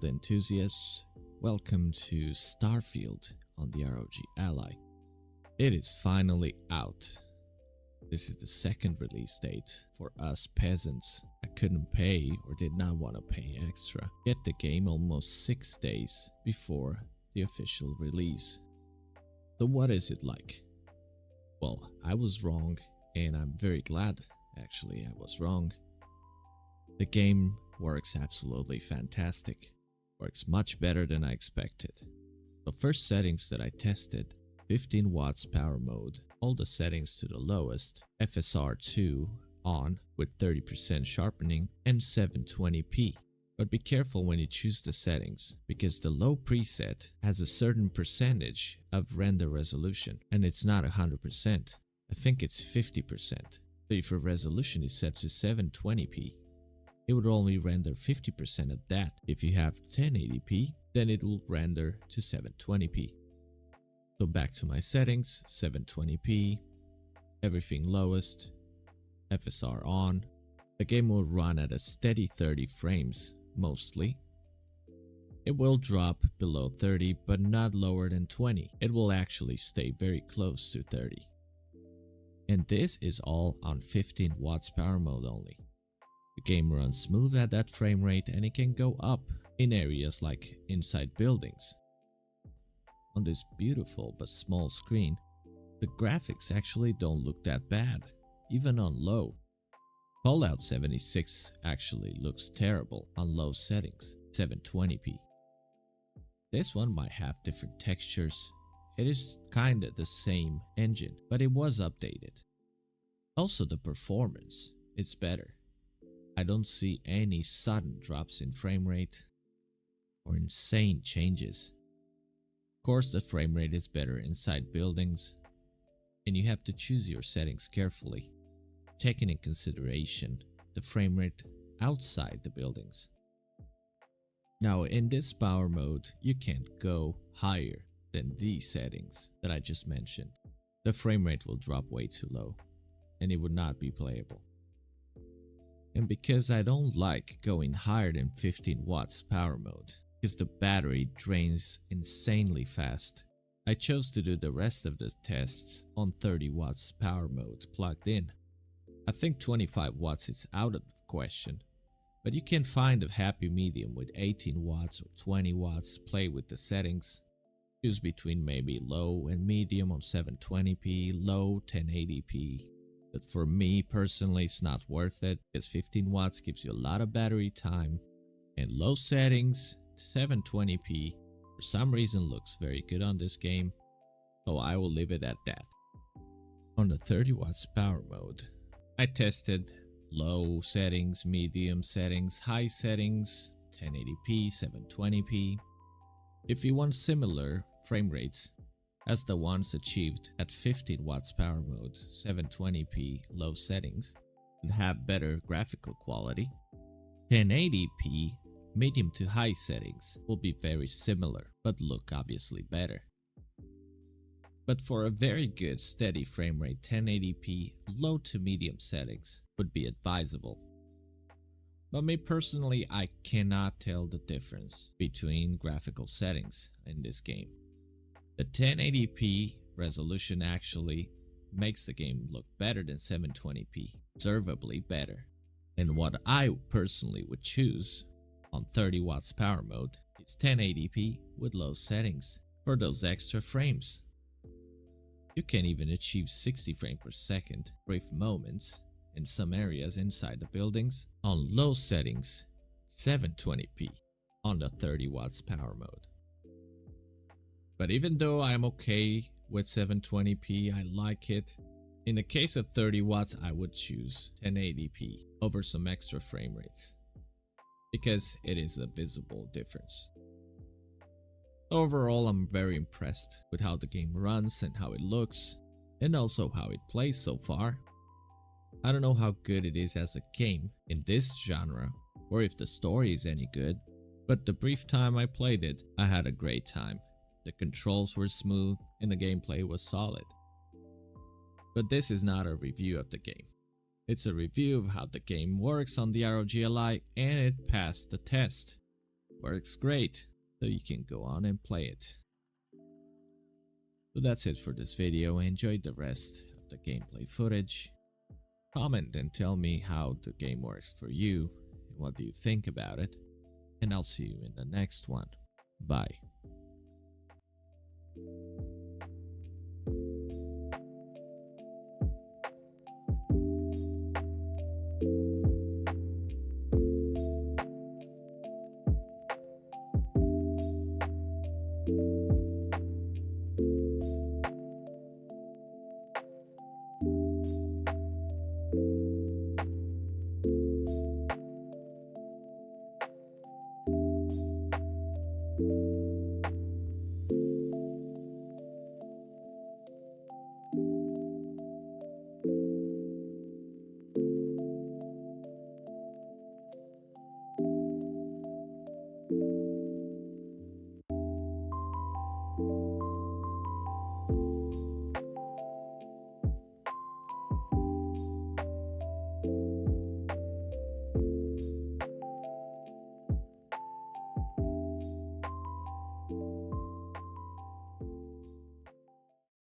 enthusiasts, welcome to Starfield on the ROG Ally. It is finally out. This is the second release date for us peasants that couldn't pay or did not want to pay extra. Get the game almost 6 days before the official release. So what is it like? Well, I was wrong, and I'm very glad actually I was wrong. The game works absolutely fantastic. Works much better than I expected. The first settings that I tested, 15 watts power mode, all the settings to the lowest, FSR2 on with 30% sharpening and 720p. But be careful when you choose the settings, because the low preset has a certain percentage of render resolution, and it's not 100%. I think it's 50%. So if your resolution is set to 720p, it would only render 50% of that. If you have 1080p, then it will render to 720p. So back to my settings, 720p, everything lowest, FSR on. The game will run at a steady 30 frames, mostly. It will drop below 30, but not lower than 20. It will actually stay very close to 30. And this is all on 15 watts power mode only. The game runs smooth at that frame rate, and it can go up in areas like inside buildings. On this beautiful but small screen, the graphics actually don't look that bad, even on low. Fallout 76 actually looks terrible on low settings, 720p. This one might have different textures. It is kinda the same engine, but it was updated. Also the performance is better. I don't see any sudden drops in frame rate or insane changes. Of course, the frame rate is better inside buildings, and you have to choose your settings carefully, taking in consideration the frame rate outside the buildings. Now, in this power mode, you can't go higher than these settings that I just mentioned. The frame rate will drop way too low, and it would not be playable. And because I don't like going higher than 15 watts power mode, because the battery drains insanely fast, I chose to do the rest of the tests on 30 watts power mode plugged in. I think 25 watts is out of the question, but you can find a happy medium with 18 watts or 20 watts. Play with the settings. Choose between maybe low and medium on 720p, low 1080p. But for me personally, it's not worth it, because 15 watts gives you a lot of battery time, and low settings, 720p, for some reason looks very good on this game, so I will leave it at that. On the 30 watts power mode, I tested low settings, medium settings, high settings, 1080p, 720p. If you want similar frame rates as the ones achieved at 15 watts power mode, 720p low settings, and have better graphical quality, 1080p medium to high settings will be very similar, but look obviously better. But for a very good steady frame rate, 1080p low to medium settings would be advisable. But me personally, I cannot tell the difference between graphical settings in this game. The 1080p resolution actually makes the game look better than 720p, observably better. And what I personally would choose on 30 watts power mode is 1080p with low settings for those extra frames. You can even achieve 60 frames per second brief moments in some areas inside the buildings on low settings, 720p on the 30 watts power mode. But even though I'm okay with 720p, I like it. In the case of 30 watts, I would choose 1080p over some extra frame rates, because it is a visible difference. Overall, I'm very impressed with how the game runs and how it looks, and also how it plays so far. I don't know how good it is as a game in this genre, or if the story is any good, but the brief time I played it, I had a great time. The controls were smooth and the gameplay was solid. But this is not a review of the game. It's a review of how the game works on the ROG Ally, and it passed the test. Works great, so you can go on and play it. So that's it for this video. Enjoy the rest of the gameplay footage. Comment and tell me how the game works for you and what do you think about it. And I'll see you in the next one. Bye.